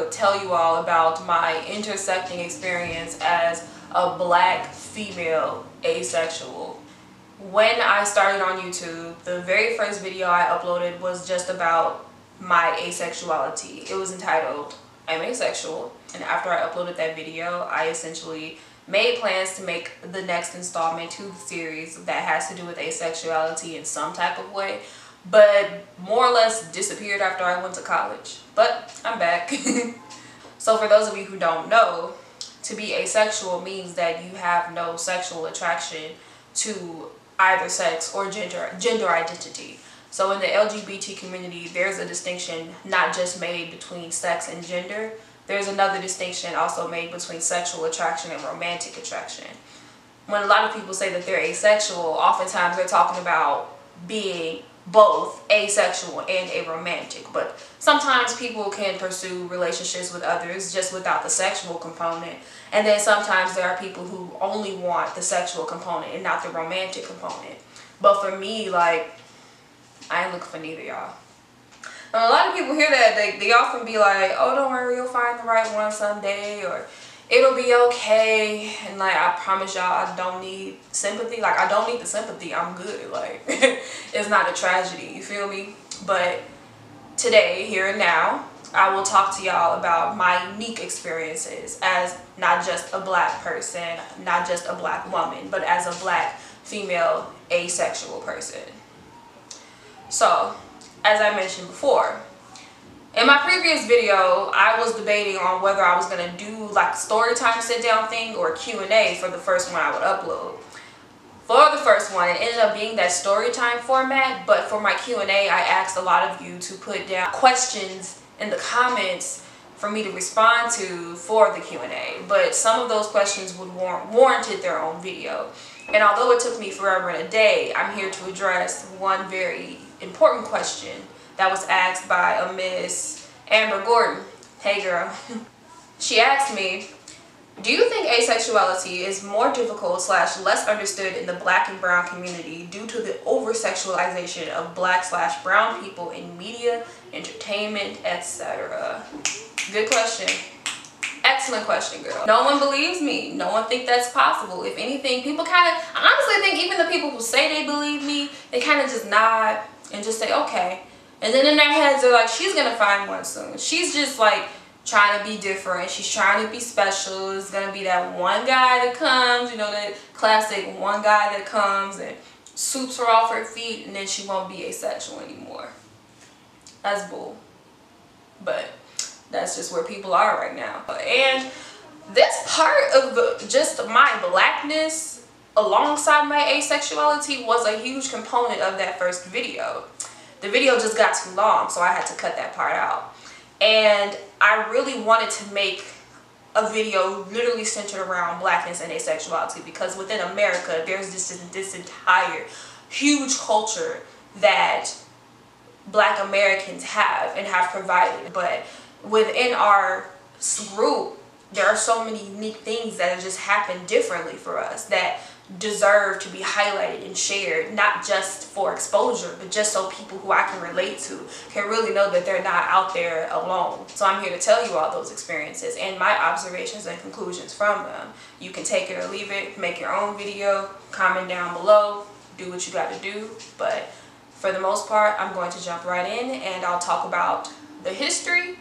to tell you all about my intersecting experience as a black female asexual. When I started on YouTube, the very first video I uploaded was just about my asexuality. It was entitled, I'm Asexual. And after I uploaded that video, I essentially made plans to make the next installment to the series that has to do with asexuality in some type of way, but more or less disappeared after I went to college. But I'm back. So for those of you who don't know, to be asexual means that you have no sexual attraction to either sex or gender identity. So in the LGBT community, there's a distinction not just made between sex and gender. There's another distinction also made between sexual attraction and romantic attraction. When a lot of people say that they're asexual, oftentimes they're talking about being both asexual and aromantic. But sometimes people can pursue relationships with others just without the sexual component. And then sometimes there are people who only want the sexual component and not the romantic component. But for me, like, I ain't looking for neither, y'all. And a lot of people hear that, they often be like, oh, don't worry, you'll find the right one someday, or it'll be okay. And like, I promise y'all, I don't need sympathy. Like, I don't need the sympathy. I'm good. Like, it's not a tragedy, you feel me? But today, here and now, I will talk to y'all about my unique experiences as not just a black person, not just a black woman, but as a black female asexual person. So, as I mentioned before, in my previous video, I was debating on whether I was going to do like a story time sit down thing or Q&A for the first one I would upload. For the first one, it ended up being that story time format, but for my Q&A, I asked a lot of you to put down questions in the comments for me to respond to for the Q&A, but some of those questions would warranted their own video. And although it took me forever and a day, I'm here to address one very important question that was asked by a Miss Amber Gordon. Hey girl. She asked me, do you think asexuality is more difficult / less understood in the black and brown community due to the over-sexualization of black / brown people in media, entertainment, etc.? Good question. Excellent question, girl. No one believes me. No one thinks that's possible. If anything, people kind of, I honestly think even the people who say they believe me, they kind of just nod and just say, okay. And then in their heads, they're like, she's going to find one soon. She's just like trying to be different. She's trying to be special. It's going to be that one guy that comes, you know, that classic one guy that comes and swoops her off her feet, and then she won't be asexual anymore. That's bull. But that's just where people are right now. And this part of just my blackness alongside my asexuality was a huge component of that first video. The video just got too long, so I had to cut that part out. And I really wanted to make a video literally centered around blackness and asexuality, because within America, there's this entire huge culture that black Americans have and have provided. But within our group, there are so many unique things that have just happened differently for us that deserve to be highlighted and shared, not just for exposure, but just so people who I can relate to can really know that they're not out there alone. So I'm here to tell you all those experiences and my observations and conclusions from them. You can take it or leave it, make your own video, comment down below, do what you got to do. But for the most part, I'm going to jump right in and I'll talk about the history,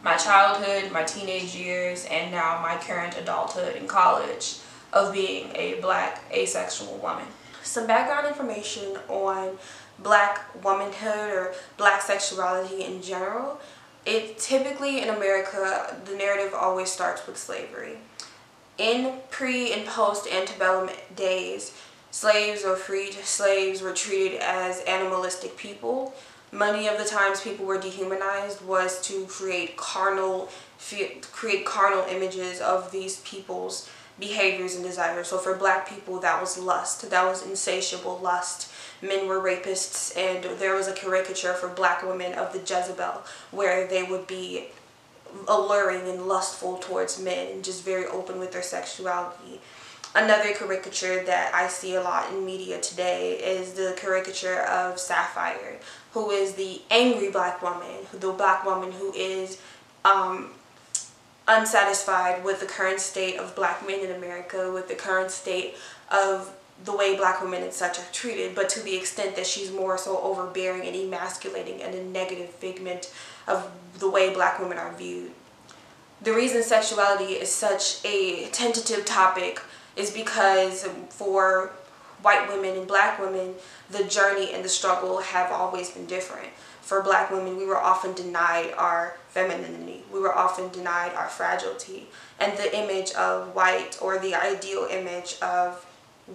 my childhood, my teenage years, and now my current adulthood in college of being a black asexual woman. Some background information on black womanhood or black sexuality in general. It typically in America, the narrative always starts with slavery. In pre and post antebellum days, slaves or freed slaves were treated as animalistic people. Many of the times people were dehumanized was to create carnal images of these people's behaviors and desires. So for black people, that was lust. That was insatiable lust. Men were rapists, and there was a caricature for black women of the Jezebel where they would be alluring and lustful towards men and just very open with their sexuality. Another caricature that I see a lot in media today is the caricature of Sapphire, who is the angry black woman, the black woman who is unsatisfied with the current state of black men in America, with the current state of the way black women and such are treated, but to the extent that she's more so overbearing and emasculating and a negative figment of the way black women are viewed. The reason sexuality is such a tentative topic is because for white women and black women, the journey and the struggle have always been different. For black women, we were often denied our femininity. We were often denied our fragility. And the image of white, or the ideal image of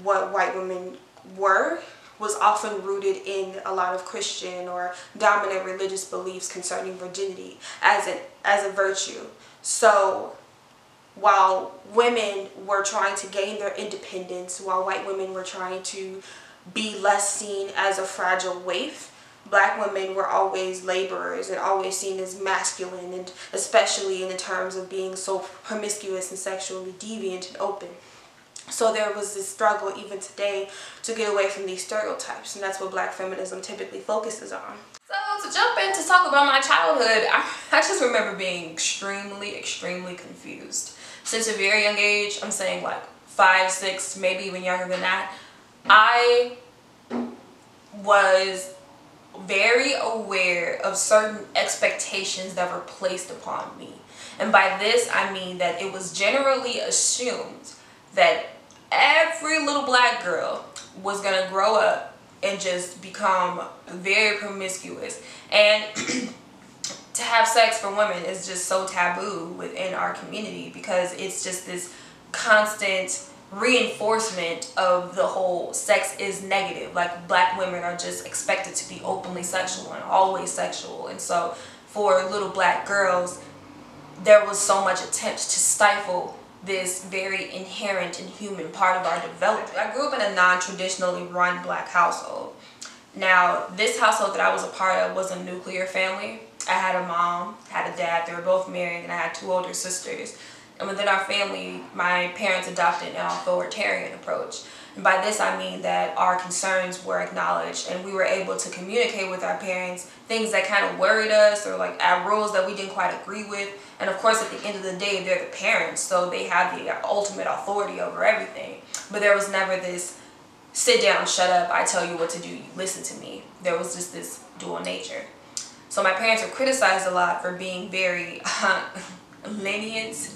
what white women were, was often rooted in a lot of Christian or dominant religious beliefs concerning virginity as a virtue. So while women were trying to gain their independence, while white women were trying to be less seen as a fragile waif, black women were always laborers and always seen as masculine, and especially in the terms of being so promiscuous and sexually deviant and open. So there was this struggle even today to get away from these stereotypes, and that's what black feminism typically focuses on. So to jump in to talk about my childhood, I just remember being extremely confused. Since a very young age, I'm saying like 5, 6, maybe even younger than that, I was very aware of certain expectations that were placed upon me. And by this, I mean that it was generally assumed that every little black girl was gonna grow up and just become very promiscuous. And to have sex for women is just so taboo within our community, because it's just this constant reinforcement of the whole sex is negative. Like, black women are just expected to be openly sexual and always sexual. And so for little black girls, there was so much attempt to stifle this very inherent and human part of our development. I grew up in a non-traditionally run black household. Now, this household that I was a part of was a nuclear family. I had a mom, had a dad, they were both married, and I had 2 older sisters. And within our family, my parents adopted an authoritarian approach. And by this I mean that our concerns were acknowledged, and we were able to communicate with our parents things that kind of worried us, or like our rules that we didn't quite agree with. And of course, at the end of the day, they're the parents, so they have the ultimate authority over everything. But there was never this sit down, shut up, I tell you what to do, you listen to me. There was just this dual nature. So my parents were criticized a lot for being very lenient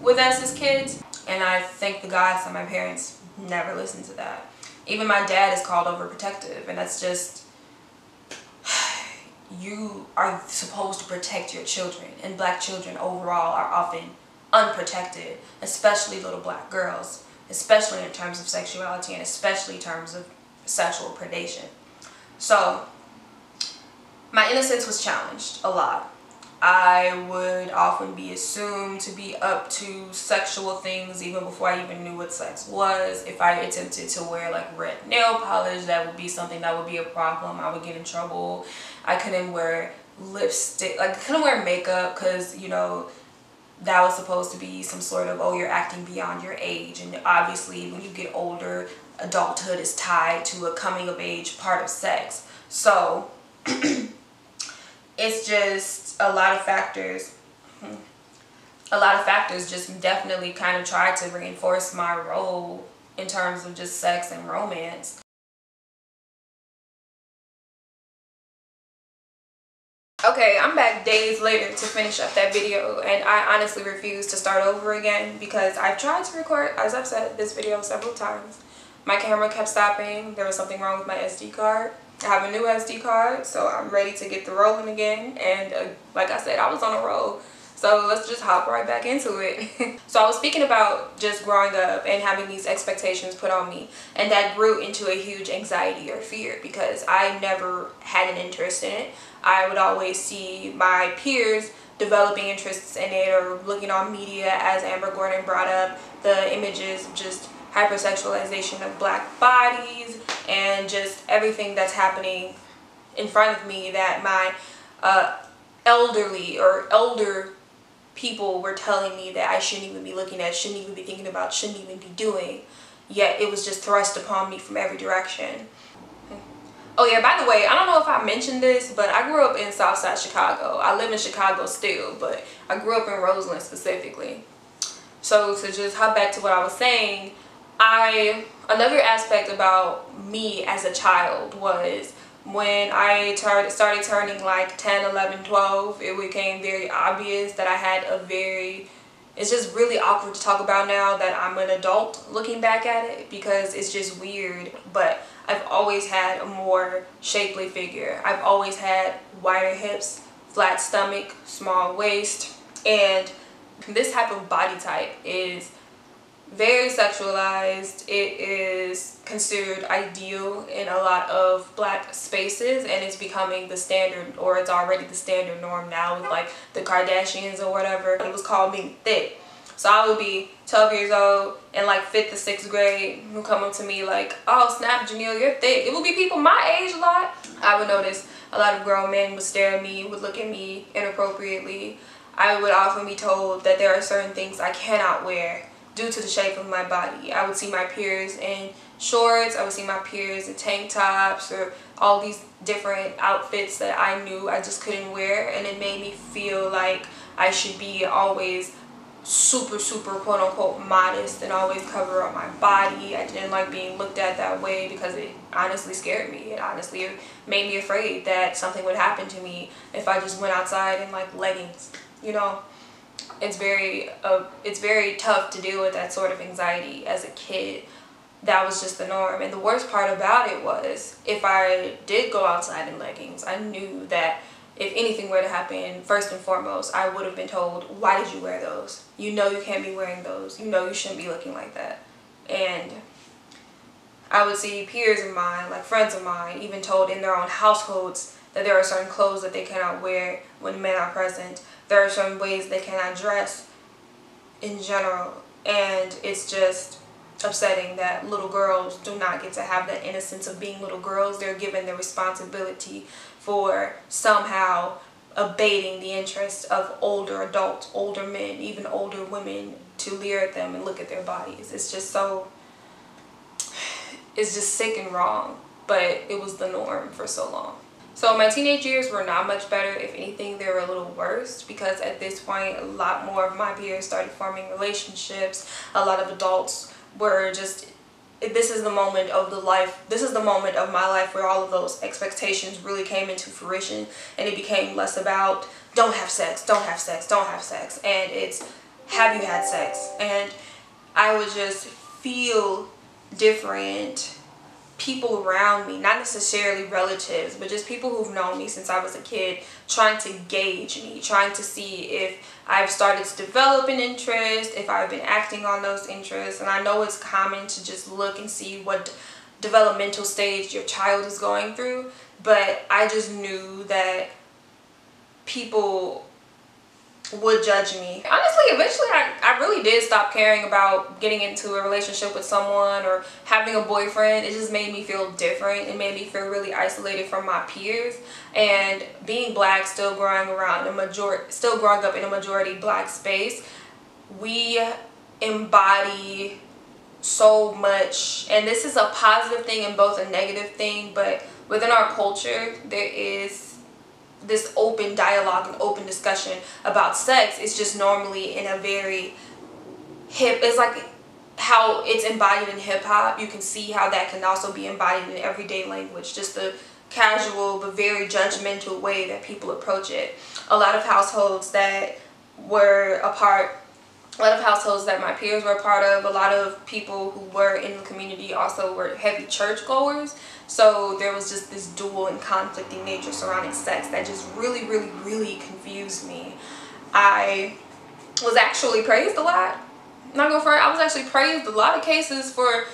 with us as kids. And I thank the gods that my parents never listened to that. Even my dad is called overprotective, and that's just, you are supposed to protect your children, and black children overall are often unprotected, especially little black girls, especially in terms of sexuality and especially in terms of sexual predation. So my innocence was challenged a lot. I would often be assumed to be up to sexual things even before I even knew what sex was. If I attempted to wear like red nail polish, that would be something that would be a problem. I would get in trouble. I couldn't wear lipstick, like I couldn't wear makeup, because, you know, that was supposed to be some sort of, oh, you're acting beyond your age. And obviously when you get older, adulthood is tied to a coming of age part of sex. So it's just a lot of factors. A lot of factors just definitely kind of tried to reinforce my role in terms of just sex and romance. Okay, I'm back days later to finish up that video, and I honestly refuse to start over again because I've tried to record, as I've said, this video several times. My camera kept stopping. There was something wrong with my SD card. I have a new SD card, so I'm ready to get the rolling again. And like I said, I was on a roll. So let's just hop right back into it. So I was speaking about just growing up and having these expectations put on me. And that grew into a huge anxiety or fear because I never had an interest in it. I would always see my peers developing interests in it or looking on media, as Amber Gordon brought up, the images of just hypersexualization of black bodies and just everything that's happening in front of me that my elder people were telling me that I shouldn't even be looking at, shouldn't even be thinking about, shouldn't even be doing. Yet it was just thrust upon me from every direction. Oh yeah, by the way, I don't know if I mentioned this, but I grew up in Southside Chicago. I live in Chicago still, but I grew up in Roseland specifically. So to just hop back to what I was saying, another aspect about me as a child was when I started turning like 10, 11, 12, it became very obvious that I had it's just really awkward to talk about now that I'm an adult looking back at it, because it's just weird. But I've always had a more shapely figure. I've always had wider hips, flat stomach, small waist, and this type of body type is very sexualized. It is considered ideal in a lot of black spaces, and it's becoming the standard, or it's already the standard norm now with like the Kardashians or whatever. It was called being thick. So I would be 12 years old in like 5th or 6th grade who come up to me like, oh snap, Janelle, you're thick. It would be people my age a lot. I would notice a lot of grown men would stare at me, would look at me inappropriately. I would often be told that there are certain things I cannot wear due to the shape of my body. I would see my peers in shorts, I would see my peers in tank tops, or all these different outfits that I knew I just couldn't wear, and it made me feel like I should be always super quote unquote modest and always cover up my body. I didn't like being looked at that way because it honestly scared me. It honestly made me afraid that something would happen to me if I just went outside in like leggings. You know, it's very tough to deal with that sort of anxiety as a kid. That was just the norm. And the worst part about it was, if I did go outside in leggings, I knew that if anything were to happen, first and foremost, I would have been told, why did you wear those? You know you can't be wearing those. You know you shouldn't be looking like that. And I would see peers of mine, like friends of mine, even told in their own households that there are certain clothes that they cannot wear when men are present. There are certain ways they cannot dress in general. And it's just upsetting that little girls do not get to have that innocence of being little girls. They're given the responsibility for somehow abating the interest of older adults, older men, even older women, to leer at them and look at their bodies. It's just sick and wrong, but it was the norm for so long. So my teenage years were not much better. If anything, they were a little worse, because at this point, a lot more of my peers started forming relationships. A lot of adults were just, this is the moment of my life where all of those expectations really came into fruition, and it became less about don't have sex, don't have sex, don't have sex, and it's have you had sex. And I would just feel different people around me, not necessarily relatives, but just people who've known me since I was a kid, trying to gauge me, trying to see if I've started to develop an interest, if I've been acting on those interests. And I know it's common to just look and see what developmental stage your child is going through, but I just knew that people would judge me. Honestly, eventually I really did stop caring about getting into a relationship with someone or having a boyfriend. It just made me feel different. It made me feel really isolated from my peers. And being black, still growing up in a majority black space, we embody so much, and this is a positive thing and both a negative thing, but within our culture there is this open dialogue and open discussion about sex. It's just normally in a very hip, it's like how it's embodied in hip-hop. You can see how that can also be embodied in everyday language, just the casual but very judgmental way that people approach it. A lot of households that my peers were a part of, a lot of people who were in the community also were heavy churchgoers. So there was just this dual and conflicting nature surrounding sex that just really confused me. I was actually praised a lot. Not gonna front, I was actually praised a lot of cases for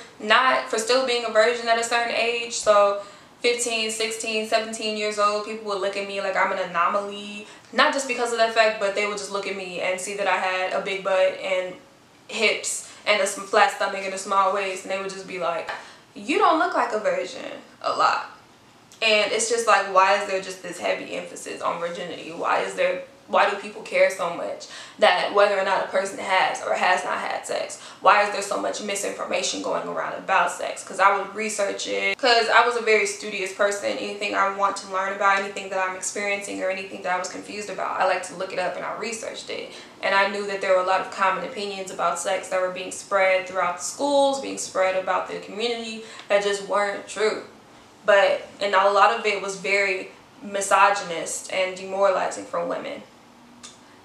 still being a virgin at a certain age. So 15, 16, 17 years old, people would look at me like I'm an anomaly. Not just because of that fact, but they would just look at me and see that I had a big butt and hips and a flat stomach and a small waist, and they would just be like, you don't look like a virgin a lot. And it's just like, why is there just this heavy emphasis on virginity? Why is there why do people care so much that whether or not a person has or has not had sex? Why is there so much misinformation going around about sex? Because I would research it, because I was a very studious person. Anything I want to learn about, anything that I'm experiencing or anything that I was confused about, I like to look it up, and I researched it. And I knew that there were a lot of common opinions about sex that were being spread throughout the schools, being spread about the community, that just weren't true. And a lot of it was very misogynist and demoralizing for women.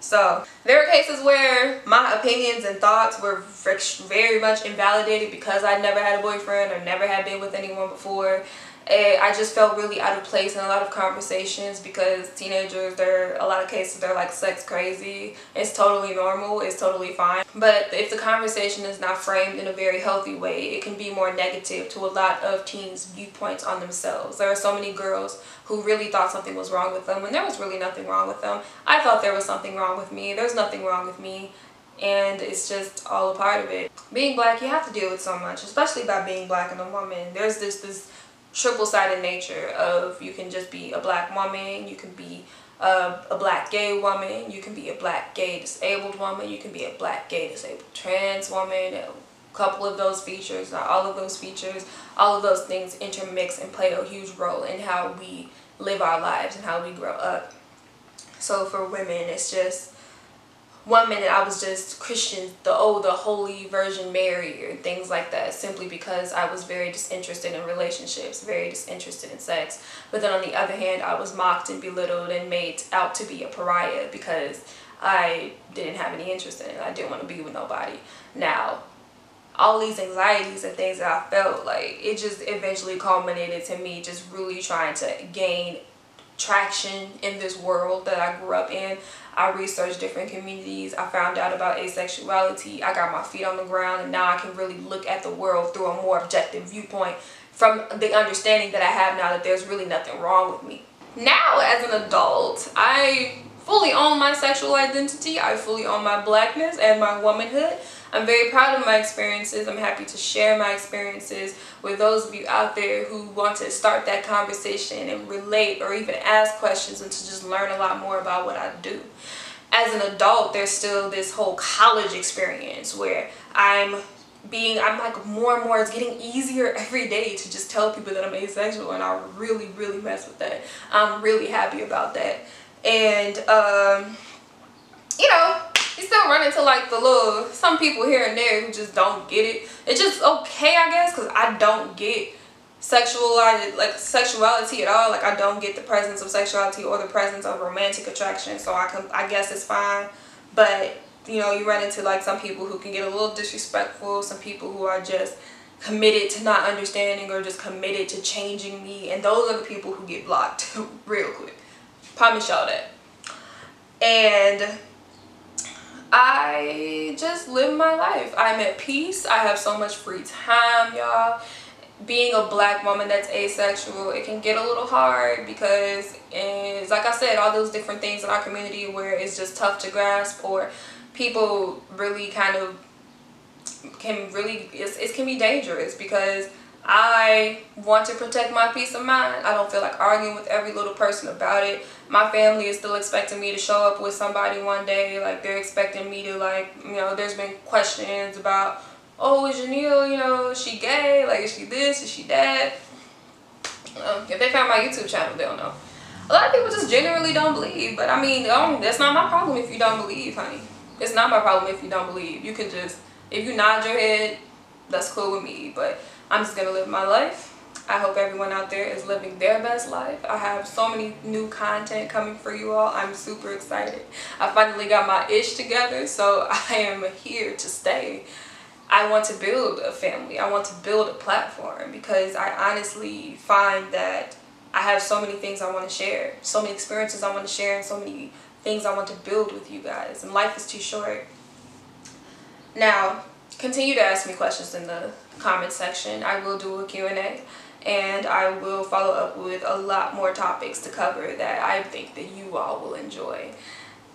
So there are cases where my opinions and thoughts were very much invalidated because I never had a boyfriend or never had been with anyone before. I just felt really out of place in a lot of conversations because teenagers, a lot of cases, they're like sex crazy. It's totally normal, it's totally fine. But if the conversation is not framed in a very healthy way, it can be more negative to a lot of teens' viewpoints on themselves. There are so many girls who really thought something was wrong with them when there was really nothing wrong with them. I thought there was something wrong with me. There's nothing wrong with me. And it's just all a part of it. Being black, you have to deal with so much, especially by being black and a woman. There's this triple-sided nature of, you can just be a black woman, you can be a black gay woman, you can be a black gay disabled woman, you can be a black gay disabled trans woman. A couple of those features, not all of those features, all of those things intermix and play a huge role in how we live our lives and how we grow up. So for women, it's just, one minute I was just Christian, the Holy Virgin Mary, or things like that, simply because I was very disinterested in relationships, very disinterested in sex. But then on the other hand, I was mocked and belittled and made out to be a pariah because I didn't have any interest in it. I didn't want to be with nobody. Now, all these anxieties and things that I felt, like, it just eventually culminated to me just really trying to gain traction in this world that I grew up in. I researched different communities. I found out about asexuality. I got my feet on the ground, and now I can really look at the world through a more objective viewpoint from the understanding that I have now that there's really nothing wrong with me. Now, as an adult, I fully own my sexual identity. I fully own my blackness and my womanhood. I'm very proud of my experiences. I'm happy to share my experiences with those of you out there who want to start that conversation and relate or even ask questions and to just learn a lot more about what I do. As an adult, there's still this whole college experience where I'm like more and more, it's getting easier every day to just tell people that I'm asexual, and I really, really mess with that. I'm really happy about that. And, you know, you still run into like some people here and there who just don't get it. It's just okay, I guess, because I don't get sexuality at all. Like, I don't get the presence of sexuality or the presence of romantic attraction, so I guess it's fine. But you know, you run into like some people who can get a little disrespectful, some people who are just committed to not understanding or just committed to changing me, and those are the people who get blocked real quick. Promise y'all that. And I just live my life. I'm at peace. I have so much free time, y'all. Being a black woman that's asexual, it can get a little hard because it's like I said, all those different things in our community where it's just tough to grasp, or people really kind of it can be dangerous because I want to protect my peace of mind. I don't feel like arguing with every little person about it. My family is still expecting me to show up with somebody one day. Like, they're expecting me to, like, you know, there's been questions about, oh, is Janelle, you know, is she gay? Like, is she this? Is she that? If they found my YouTube channel, they'll know. A lot of people just generally don't believe. But, I mean, that's not my problem if you don't believe, honey. It's not my problem if you don't believe. You can just, if you nod your head, that's cool with me. But I'm just going to live my life. I hope everyone out there is living their best life. I have so many new content coming for you all. I'm super excited. I finally got my ish together, so I am here to stay. I want to build a family. I want to build a platform because I honestly find that I have so many things I want to share, so many experiences I want to share, and so many things I want to build with you guys, and life is too short. Now, continue to ask me questions in the comment section. I will do a Q&A, and I will follow up with a lot more topics to cover that I think that you all will enjoy.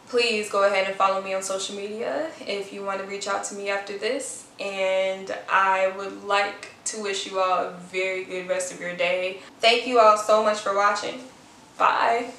Please go ahead and follow me on social media if you want to reach out to me after this, and I would like to wish you all a very good rest of your day. Thank you all so much for watching. Bye.